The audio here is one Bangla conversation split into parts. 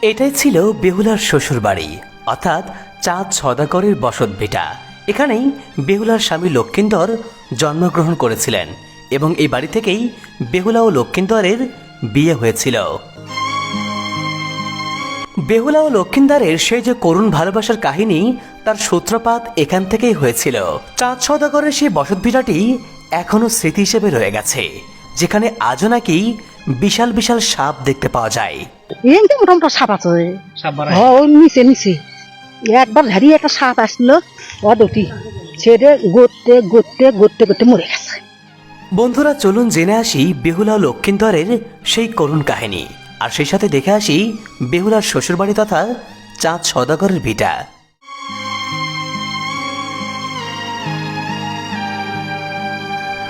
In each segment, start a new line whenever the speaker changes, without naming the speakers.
এটাই ছিল বেহুলার শ্বশুর বাড়ি, অর্থাৎ চাঁদ সওদাগরের বসত ভিটা। এখানেই বেহুলার স্বামী লক্ষিন্দর জন্মগ্রহণ করেছিলেন এবং এই বাড়ি থেকেই বেহুলা ও লক্ষিন্দরের বিয়ে হয়েছিল। বেহুলা ও লক্ষিন্দরের সেই যে করুণ ভালোবাসার কাহিনী, তার সূত্রপাত এখান থেকেই হয়েছিল। চাঁদ সওদাগরের সেই বসত ভিটাটি এখনো স্মৃতি হিসেবে রয়ে গেছে, যেখানে আজও নাকি বিশাল বিশাল সাপ দেখতে পাওয়া যায়।
এমনি মোটামুটি সাপ আছে, ওই নিচে নিচে একবার হারিয়ে একটা সাপ আসলো, দুটি ছেড়ে গড়তে গড়তে গড়তে গড়তে মরে গেছে।
বন্ধুরা, চলুন জেনে আসি বেহুলা ও লক্ষিন্দরের সেই করুণ কাহিনী, আর সেই সাথে দেখে আসি বেহুলার শ্বশুরবাড়ি তথা চাঁদ সওদাগরের ভিটা।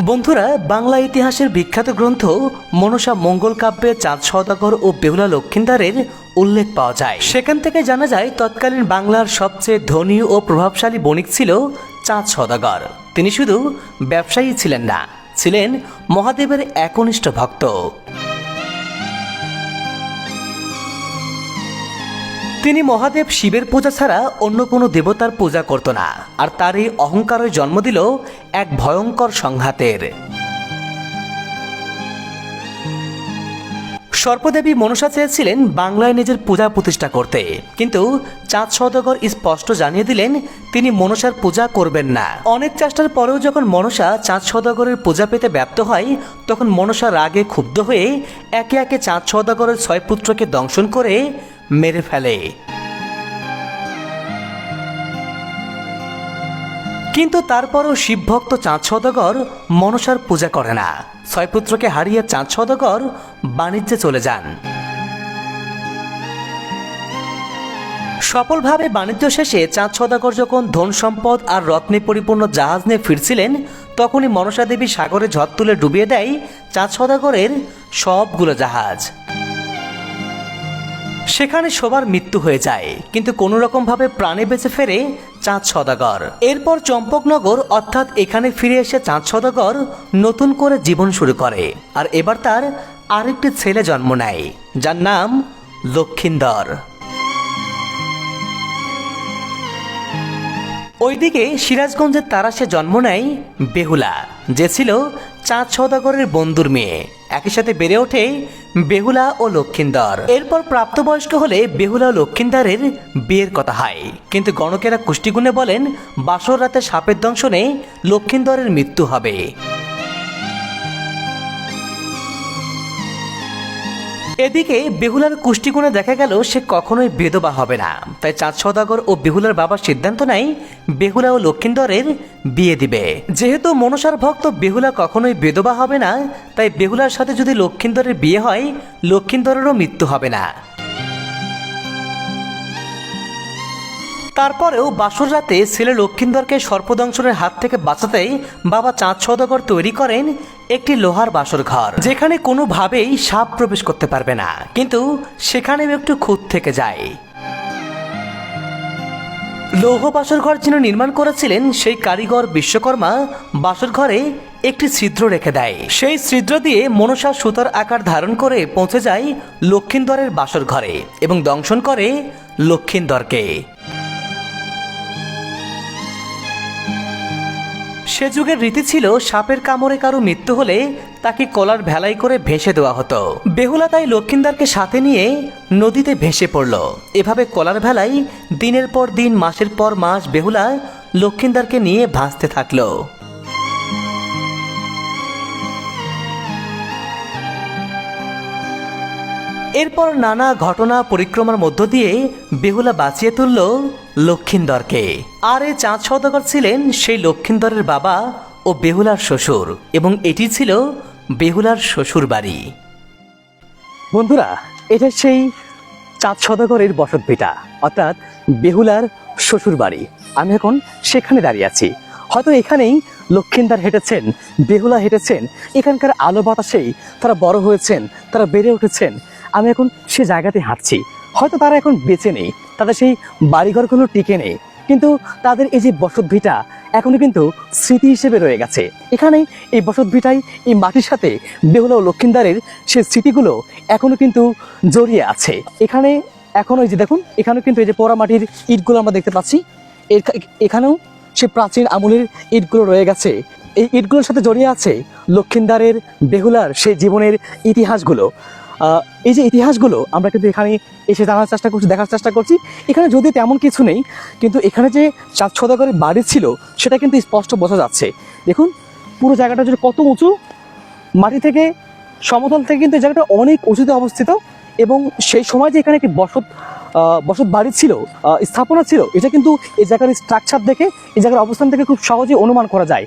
বন্ধুরা, বাংলা ইতিহাসের বিখ্যাত গ্রন্থ মনসা মঙ্গল কাব্যে চাঁদ সওদাগর ও বেহুলা লক্ষিন্দরের উল্লেখ পাওয়া যায়। সেখান থেকে জানা যায় তৎকালীন বাংলার সবচেয়ে ধনী ও প্রভাবশালী বণিক ছিল চাঁদ সওদাগর। তিনি শুধু ব্যবসায়ী ছিলেন না, ছিলেন মহাদেবের একনিষ্ঠ ভক্ত। তিনি মহাদেব শিবের পূজা ছাড়া অন্য কোনো দেবতার পূজা করত না, আর তার এই অহংকারই জন্ম দিল এক ভয়ঙ্কর সংঘাতের। সর্পদেবী মনসা চেয়েছিলেন বাংলায় নিজের পূজা প্রতিষ্ঠা করতে, কিন্তু চাঁদ সওদাগর স্পষ্ট জানিয়ে দিলেন তিনি মনসার পূজা করবেন না। অনেক চেষ্টার পরেও যখন মনসা চাঁদ সওদাগরের পূজা পেতে ব্যর্থ হয়, তখন মনসা রাগে ক্ষুব্ধ হয়ে একে একে চাঁদ সওদাগরের 6 পুত্রকে দংশন করে মেরে ফেলে। কিন্তু তারপরও শিবভক্ত চাঁদ সওদাগর মনসার পূজা করে না। 6 পুত্রকে হারিয়ে চাঁদ সওদাগর বাণিজ্যে চলে যান। সফলভাবে বাণিজ্য শেষে চাঁদ সওদাগর যখন ধন সম্পদ আর রত্নে পরিপূর্ণ জাহাজ নিয়ে ফিরছিলেন, তখনই মনসা দেবী সাগরে ঝড় তুলে ডুবিয়ে দেয় চাঁদ সওদাগরের সবগুলো জাহাজ। সেখানে সবার মৃত্যু হয়ে যায়, কিন্তু কোনো রকম ভাবে প্রাণে বেঁচে ফেরে চাঁদ সওদাগর। এরপর চম্পকনগর অর্থাৎ এখানে ফিরে এসে চাঁদ সওদাগর নতুন করে জীবন শুরু করে, আর এবার তার আরেকটি ছেলে জন্ম নেয়, যার নাম লক্ষিন্দর। ওইদিকে সিরাজগঞ্জের তারাশে জন্ম নেয় বেহুলা, যে ছিল চাঁদ সওদাগরের বন্ধুর মেয়ে। একই সাথে বেড়ে ওঠে বেহুলা ও লক্ষিন্দর। এরপর প্রাপ্তবয়স্ক হলে বেহুলা ও লক্ষিন্দরের বিয়ের কথা হয়, কিন্তু গণকেরা কুষ্টিগুণে বলেন বাসর রাতে সাপের দংশনে লক্ষিন্দরের মৃত্যু হবে। এদিকে বেহুলার কুষ্টিগুণে দেখা গেল সে কখনোই বিধবা হবে না, তাই চাঁদ সওদাগর ও বেহুলার বাবা সিদ্ধান্ত নেয় বেহুলা ও লক্ষিন্দরের বিয়ে দিবে। যেহেতু মনসার ভক্ত বেহুলা কখনোই বিধবা হবে না, তাই বেহুলার সাথে যদি লক্ষিন্দরের বিয়ে হয়, লক্ষিন্দরেরও মৃত্যু হবে না। তারপরেও বাসর রাতে ছেলে লক্ষিন্দরকে সর্পদংশনের হাত থেকে বাঁচাতে বাবা চাঁদ সওদাগর তৈরি করেন একটি লোহার বাসর ঘর, যেখানে কোনোভাবেই সাপ প্রবেশ করতে পারবে না, কিন্তু সেখানেও একটু খুঁত থেকে যায়। লৌহ বাসর ঘর যিনি নির্মাণ করেছিলেন সেই কারিগর বিশ্বকর্মা বাসর ঘরে একটি ছিদ্র রেখে দেয়। সেই ছিদ্র দিয়ে মনসা সুতার আকার ধারণ করে পৌঁছে যায় লক্ষিন্দরের বাসর ঘরে এবং দংশন করে লক্ষিন্দরকে। সে যুগের রীতি ছিল সাপের কামড়ে কারো মৃত্যু হলে তাকে কলার ভেলাই করে ভেসে দেওয়া হতো। বেহুলা তাই লক্ষিন্দরকে সাথে নিয়ে নদীতে ভেসে পড়ল। এভাবে কলার ভেলাই দিনের পর দিন, মাসের পর মাস বেহুলা লক্ষিন্দরকে নিয়ে ভাসতে থাকলো। এরপর নানা ঘটনা পরিক্রমার মধ্য দিয়ে বেহুলা বাঁচিয়ে তুলল লক্ষিন্দরকে। আর এই চাঁদ সওদাগর ছিলেন সেই লক্ষিন্দরের বাবা ও বেহুলার শ্বশুর, এবং এটি ছিল বেহুলার শ্বশুর বাড়ি। বন্ধুরা, এটা সেই চাঁদ সওদাগরের বসত ভিটা, অর্থাৎ বেহুলার শ্বশুর বাড়ি। আমি এখন সেখানে দাঁড়িয়ে আছি। হয়তো এখানেই লক্ষিন্দর হেঁটেছেন, বেহুলা হেঁটেছেন, এখানকার আলো বাতাসেই তারা বড় হয়েছেন, তারা বেড়ে উঠেছেন। আমি এখন সে জায়গাতে হাঁটছি। হয়তো তারা এখন বেঁচে নেই, তাদের সেই বাড়িঘরগুলো টিকে নেই, কিন্তু তাদের এই যে বসত ভিটা এখনো কিন্তু স্মৃতি হিসেবে রয়ে গেছে। এখানেই এই বসত ভিটাই, এই মাটির সাথে বেহুলা ও লক্ষিন্দরের সেই স্মৃতিগুলো এখনো কিন্তু জড়িয়ে আছে। এখানে
এখন ওই যে দেখুন এখানেও কিন্তু এই যে পোড়া মাটির ইটগুলো আমরা দেখতে পাচ্ছি, এখানেও সে প্রাচীন আমলের ইটগুলো রয়ে গেছে। এই ইটগুলোর সাথে জড়িয়ে আছে লক্ষিন্দারের, বেহুলার সেই জীবনের ইতিহাসগুলো। এই যে ইতিহাসগুলো আমরা কিন্তু এখানে এসে জানার চেষ্টা করছি, দেখার চেষ্টা করছি। এখানে যদিও তেমন কিছু নেই, কিন্তু এখানে যে চাঁদ সওদাগরের বাড়ি ছিল সেটা কিন্তু স্পষ্ট বোঝা যাচ্ছে। দেখুন পুরো জায়গাটা যদি কত উঁচু, মাটি থেকে সমতল থেকে কিন্তু এই জায়গাটা অনেক উঁচুতে অবস্থিত। এবং সেই সময় যে এখানে একটি বসত বাড়ি ছিল, স্থাপনা ছিল, এটা কিন্তু এই জায়গার স্ট্রাকচার দেখে, এই জায়গার অবস্থান থেকে খুব সহজে অনুমান করা যায়।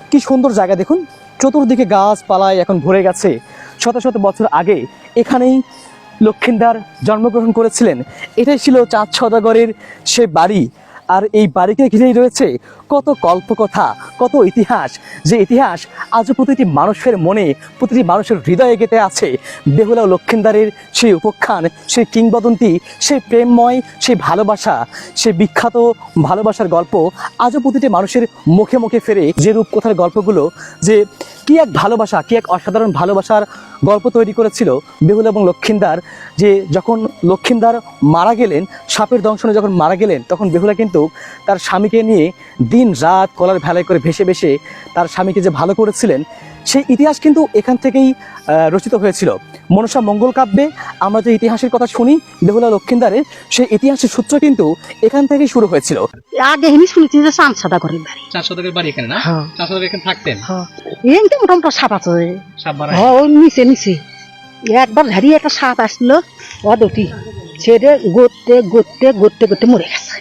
কি সুন্দর জায়গা দেখুন, চতুর্দিকে গাছপালায় এখন ভরে গেছে। শত শত বছর আগে এখানেই লক্ষিন্দার জন্মগ্রহণ করেছিলেন। এটাই ছিল চাঁদ সওদাগরের সে বাড়ি। আর এই বাড়িকে ঘিরেই রয়েছে কত কল্পকথা, কত ইতিহাস, যে ইতিহাস আজও প্রতিটি মানুষের মনে, প্রতিটি মানুষের হৃদয়ে গেঁথে আছে। বেহুলা ও লক্ষিন্দারের সেই উপাখ্যান, সেই কিংবদন্তি, সেই প্রেমময়, সেই ভালোবাসা, সেই বিখ্যাত ভালোবাসার গল্প আজও প্রতিটি মানুষের মুখে মুখে ফেরে। যে রূপকথার গল্পগুলো, যে কি এক ভালোবাসা, কি এক অসাধারণ ভালোবাসার গল্প তৈরি করেছিল বেহুলা এবং লক্ষিন্দার। যে যখন লক্ষিন্দার মারা গেলেন, সাপের দংশনে যখন মারা গেলেন, তখন বেহুলা কিন্তু তার স্বামীকে নিয়ে দিন রাত কলার ভেলায় করে ভেসে ভেসে তার স্বামীকে যে ভালো করেছিলেন, সেই ইতিহাস কিন্তু এখান থেকেই রচিত হয়েছিল। মনসা মঙ্গল কাব্যে আমরা যে ইতিহাসের কথা শুনি বেহুলা লক্ষিন্দারের, সেই ইতিহাসের সূত্র কিন্তু এখান থেকেই শুরু হয়েছিল।
আগে এমনি শুনেছি যে চাঁদ সওদাগরের বাড়ি।
চাঁদ সওদাগরের বাড়ি এখানে না?
হ্যাঁ।
চাঁদ সওদাগর এখানে থাকতেন?
এই তো মোটামুটি সাপ আছে।
সাপ বাড়ায়?
ওই নিচে নিচে একবার ঝাড়ি একটা সাপ আসলো, দুটি ছেড়ে গড়তে গড়তে গড়তে গড়তে মরে গেছে।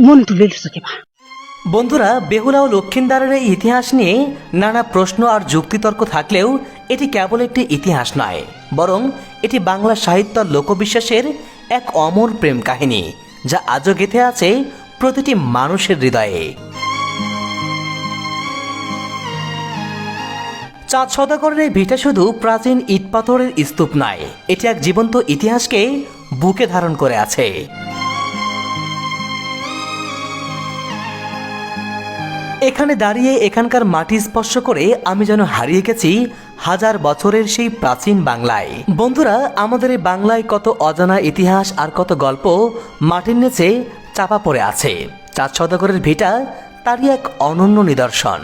মনে তুলে দিচ্ছে কেবা।
বন্ধুরা, বেহুলা ও লক্ষিন্দারের এই ইতিহাস নিয়ে নানা প্রশ্ন আর যুক্তিতর্ক থাকলেও এটি কেবল একটি ইতিহাস নয়, বরং এটি বাংলা সাহিত্য আর লোকবিশ্বাসের এক অমর প্রেম কাহিনী, যা আজও গেঁথে আছে প্রতিটি মানুষের হৃদয়ে। চাঁদ সওদাগরের এই ভিটা শুধু প্রাচীন ইট পাথরের স্তূপ নয়, এটি এক জীবন্ত ইতিহাসকে বুকে ধারণ করে আছে। এখানে দাঁড়িয়ে এখানকার মাটি স্পর্শ করে আমি যেন হারিয়ে গেছি হাজার বছরের সেই প্রাচীন বাংলায়। বন্ধুরা, আমাদের এই বাংলায় কত অজানা ইতিহাস আর কত গল্প মাটির নিচে চাপা পড়ে আছে। চাঁদ সওদাগরের ভিটা তারই এক অনন্য নিদর্শন।